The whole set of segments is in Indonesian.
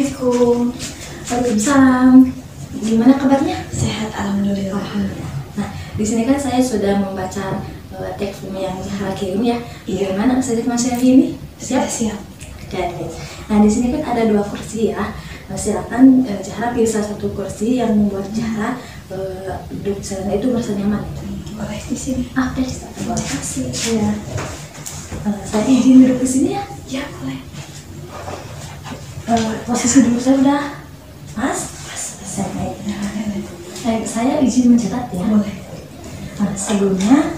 Assalamualaikum. Waalaikumsalam. Gimana kabarnya? Sehat, alhamdulillah. Nah, di sini kan saya sudah membaca teks yang Zahra kirim ya. Gimana saya masih hari ini? Siap? Siap. Oke. Nah, di sini kan ada 2 kursi ya. Silakan Zahra pilih salah satu kursi yang membuat Zahra duduk sana itu merasa nyaman. Boleh di sini. Oke, terima kasih. Ya. Saya izin duduk di sini ya. Ya, boleh. Posisi dulu saya udah pas. Saya izin mencatat ya. Boleh. Nah, sebelumnya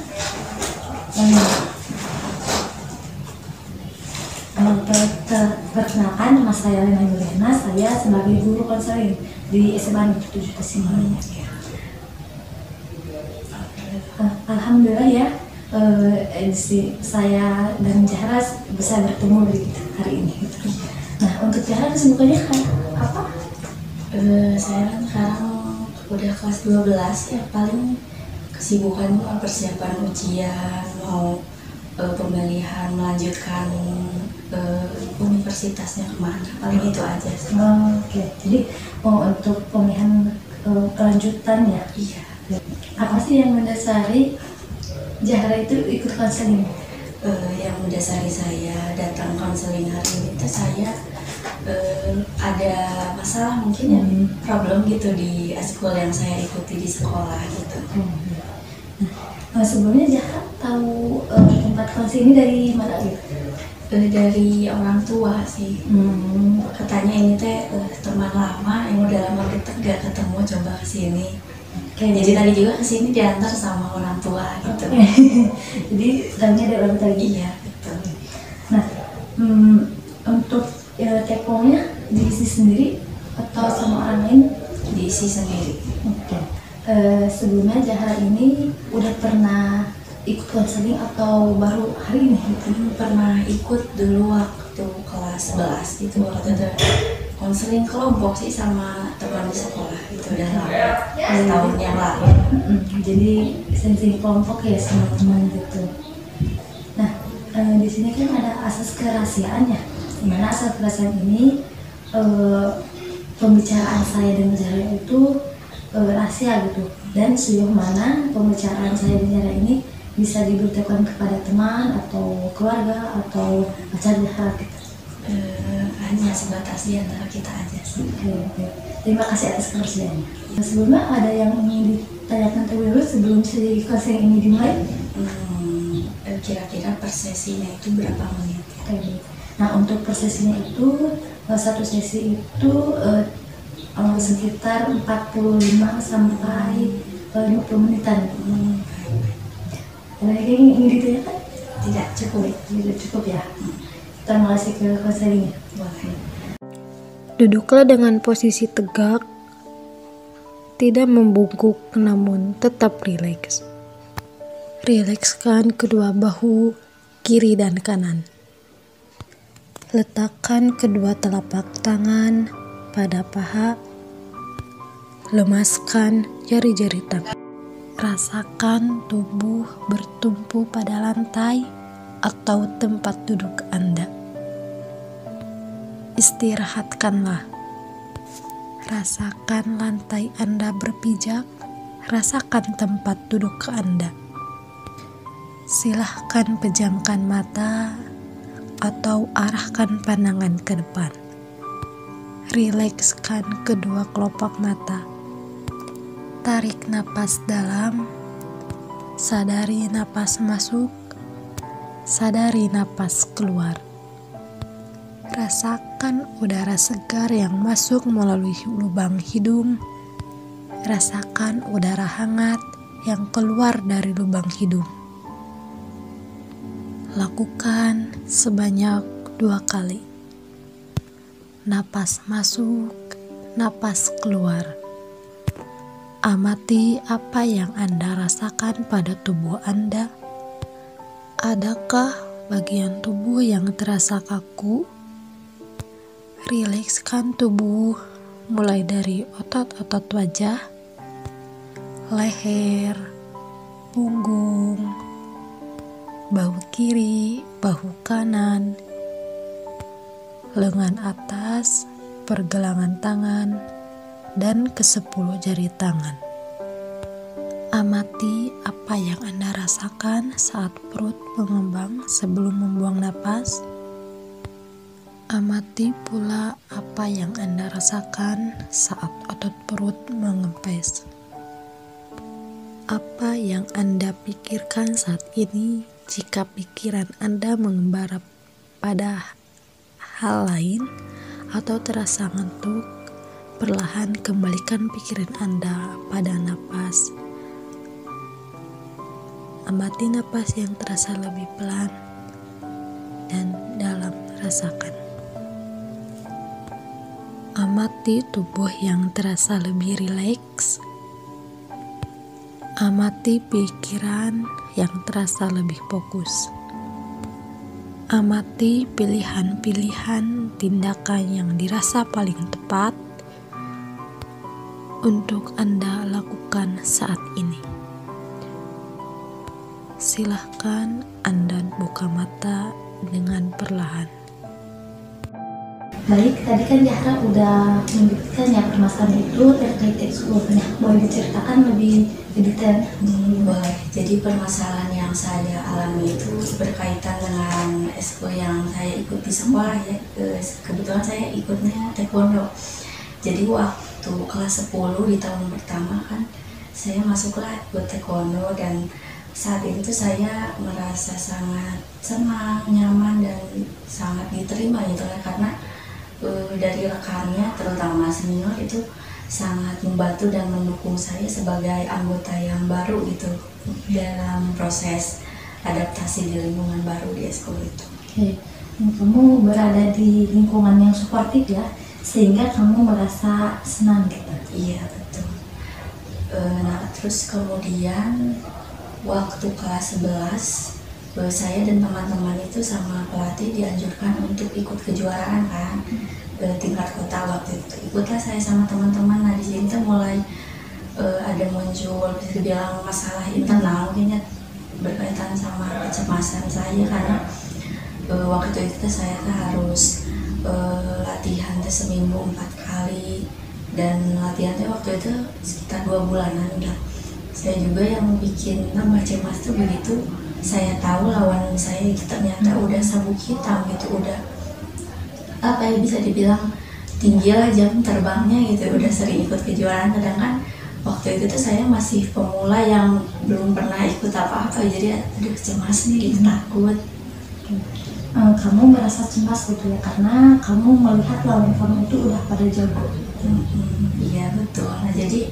perkenalkan, nama saya Lena Juliana. Saya sebagai guru konseling di SMA 7 Kesini. Alhamdulillah ya, saya dan Zahra bisa bertemu di hari ini. Nah, untuk Zahra kesibukannya apa? Saya kan sekarang udah kelas 12 ya, paling kesibukan persiapan ujian, mau pemilihan melanjutkan universitasnya kemana, paling itu aja sih. Oke. Jadi untuk pemilihan kelanjutan ya. Iya. Apa sih yang mendasari Zahra itu ikut konseling? Yang mendasari saya datang konseling hari ini itu saya ada masalah mungkin ya, problem gitu di eskul yang saya ikuti di sekolah gitu. Nah, sebelumnya Zahra tahu tempat konseling ini dari mana gitu? Dari orang tua sih. Katanya ini teh teman lama yang udah lama kita gak ketemu, coba kesini. Jadi tadi juga kesini diantar sama orang tua gitu. Jadi tahunya dari orang tua. Iya, betul. Nah, untuk tekongnya diisi sendiri atau sama orang lain? Diisi sendiri. Oke. Sebelumnya Zahra ini udah pernah ikut konseling atau baru hari ini? Pernah ikut dulu waktu kelas 11 gitu, waktu itu konseling kelompok sih sama teman di sekolah, itu udah lama, tahun yang lalu. Jadi sensing kelompok ya sama teman gitu. Nah, di sini kan ada asas kerahasiaan ya. Dimana asas kerahasiaan ini pembicaraan saya dengan Zahra itu rahasia gitu. Dan sejauh mana pembicaraan saya dengan Zahra ini bisa diberitahukan kepada teman atau keluarga atau pacar Zahra gitu. Hanya sebatas di antara kita aja sih. Oke. Terima kasih atas kebersihannya. Sebelumnya ada yang ingin ditanyakan terlebih dahulu sebelum si konseling ini dimulai? Kira-kira per sesinya itu berapa menit? Oke. Nah, untuk prosesnya itu satu sesi itu sekitar 45 sampai 50 menitan. Ada yang ingin ditanyakan? Tidak cukup. Tidak cukup ya. Kita mulai ke konselingnya. Boleh. Duduklah dengan posisi tegak, tidak membungkuk namun tetap rileks. Rilekskan kedua bahu kiri dan kanan. Letakkan kedua telapak tangan pada paha. Lemaskan jari-jari tangan. Rasakan tubuh bertumpu pada lantai atau tempat duduk Anda. Istirahatkanlah. Rasakan lantai Anda berpijak. Rasakan tempat duduk Anda. Silahkan pejamkan mata atau arahkan pandangan ke depan. Rilekskan kedua kelopak mata. Tarik napas dalam. Sadari napas masuk. Sadari napas keluar. Rasakan udara segar yang masuk melalui lubang hidung. Rasakan udara hangat yang keluar dari lubang hidung. Lakukan sebanyak 2 kali. Napas masuk, napas keluar. Amati apa yang Anda rasakan pada tubuh Anda. Adakah bagian tubuh yang terasa kaku? Rilekskan tubuh mulai dari otot-otot wajah, leher, punggung, bahu kiri, bahu kanan, lengan atas, pergelangan tangan, dan ke-10 jari tangan. Amati apa yang Anda rasakan saat perut mengembang sebelum membuang napas. Amati pula apa yang Anda rasakan saat otot perut mengempes. Apa yang Anda pikirkan saat ini jika pikiran Anda mengembara pada hal lain atau terasa ngantuk? Perlahan kembalikan pikiran Anda pada napas. Amati napas yang terasa lebih pelan dan dalam, rasakan. Amati tubuh yang terasa lebih rileks. Amati pikiran yang terasa lebih fokus. Amati pilihan-pilihan tindakan yang dirasa paling tepat untuk Anda lakukan saat ini. Silahkan Anda buka mata dengan perlahan. Baik, tadi kan Zahra udah membuktikan ya permasalahan itu terkait ekskulnya. Boleh diceritakan lebih detail? Boleh. Jadi permasalahan yang saya alami itu berkaitan dengan ekskul yang saya ikut di sekolah ya. Kebetulan saya ikutnya taekwondo. Jadi waktu kelas 10 di tahun pertama kan saya masuklah ikut taekwondo, dan saat itu saya merasa sangat senang, nyaman, dan sangat diterima gitu kan, karena dari rekannya terutama senior itu sangat membantu dan mendukung saya sebagai anggota yang baru gitu dalam proses adaptasi di lingkungan baru di ekskul itu. Oke, kamu berada di lingkungan yang suportif ya, sehingga kamu merasa senang gitu. Iya betul. Nah terus kemudian waktu kelas 11 saya dan teman-teman itu sama pelatih dianjurkan untuk ikut kejuaraan kan, tingkat kota waktu itu. Ikutlah saya sama teman-teman. Nah di sini tuh mulai ada muncul bisa dibilang masalah internal mungkin ya, berkaitan sama kecemasan saya karena waktu itu saya harus latihan seminggu 4 kali, dan latihannya waktu itu sekitar 2 bulanan udah. Saya juga yang bikin tambah cemas tuh begitu saya tahu lawan saya itu ternyata udah sabuk hitam gitu, udah apa ya bisa dibilang tinggi lah jam terbangnya gitu, udah sering ikut kejuaraan, sedangkan waktu itu tuh saya masih pemula yang belum pernah ikut apa-apa, jadi aduh cemas nih gitu, takut. Kamu merasa cemas gitu ya karena kamu melihat lawan kamu itu udah pada jago. Iya betul. Nah jadi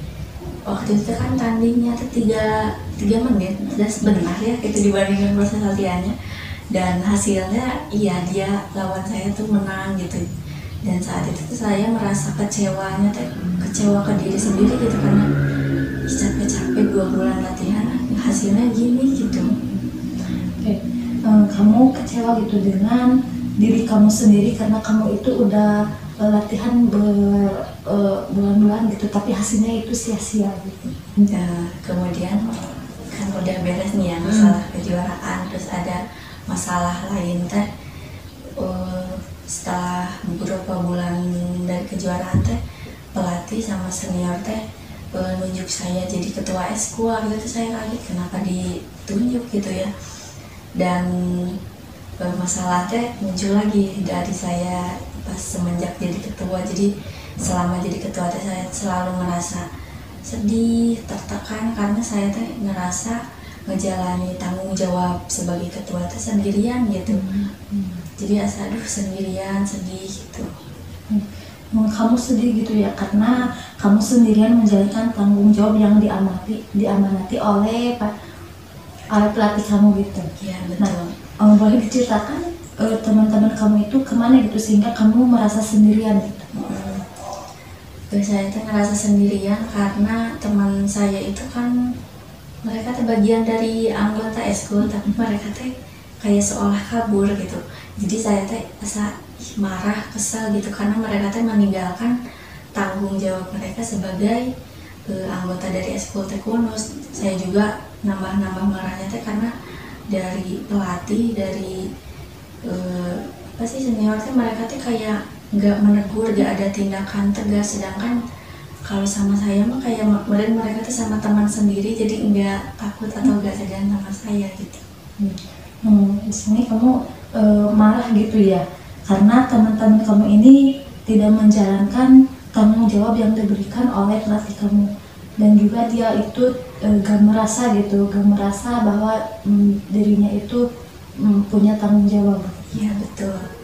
waktu itu kan tandingnya tuh 3 menit, dan sebentar ya itu dibandingkan proses latihannya, dan hasilnya iya dia lawan saya tuh menang gitu. Dan saat itu tuh saya merasa kecewa ke diri sendiri gitu, karena capek-capek 2 bulan latihan hasilnya gini gitu. Oke. Kamu kecewa gitu dengan diri kamu sendiri karena kamu itu udah latihan berbulan-bulan gitu, tapi hasilnya itu sia-sia gitu. Nah, kemudian kan udah beres nih ya masalah kejuaraan, terus ada masalah lain teh. Setelah beberapa bulan dari kejuaraan teh, pelatih sama senior teh nunjuk saya jadi ketua ekskul gitu. Saya kaget kenapa ditunjuk gitu ya. Dan masalah teh muncul lagi dari saya pas semenjak jadi ketua. Jadi selama jadi ketua teh saya selalu ngerasa sedih, tertekan, karena saya teh ngerasa ngejalani tanggung jawab sebagai ketua teh sendirian gitu. Jadi asa aduh sendirian, sedih gitu. Kamu sedih gitu ya karena kamu sendirian menjalankan tanggung jawab yang diamanati oleh pelatih kamu gitu. Iya betul. Nah, boleh diceritakan teman-teman kamu itu kemana gitu sehingga kamu merasa sendirian gitu? Saya tuh ngerasa sendirian karena teman saya itu kan mereka tuh bagian dari anggota ekskul, tapi mereka tuh kayak seolah kabur gitu. Jadi saya tuh asa marah, kesal gitu karena mereka tuh meninggalkan tanggung jawab mereka sebagai anggota dari ekskul taekwondo. Saya juga nambah marahnya tuh karena dari pelatih, dari senior tuh mereka tuh kayak nggak menegur, nggak ada tindakan tegas. Sedangkan kalau sama saya mah kayak mereka tuh sama teman sendiri, jadi nggak takut atau nggak segan sama saya gitu. Di sini kamu marah gitu ya, karena teman-teman kamu ini tidak menjalankan tanggung jawab yang diberikan oleh pelatih kamu, dan juga dia itu gak merasa bahwa dirinya itu punya tanggung jawab. Iya betul.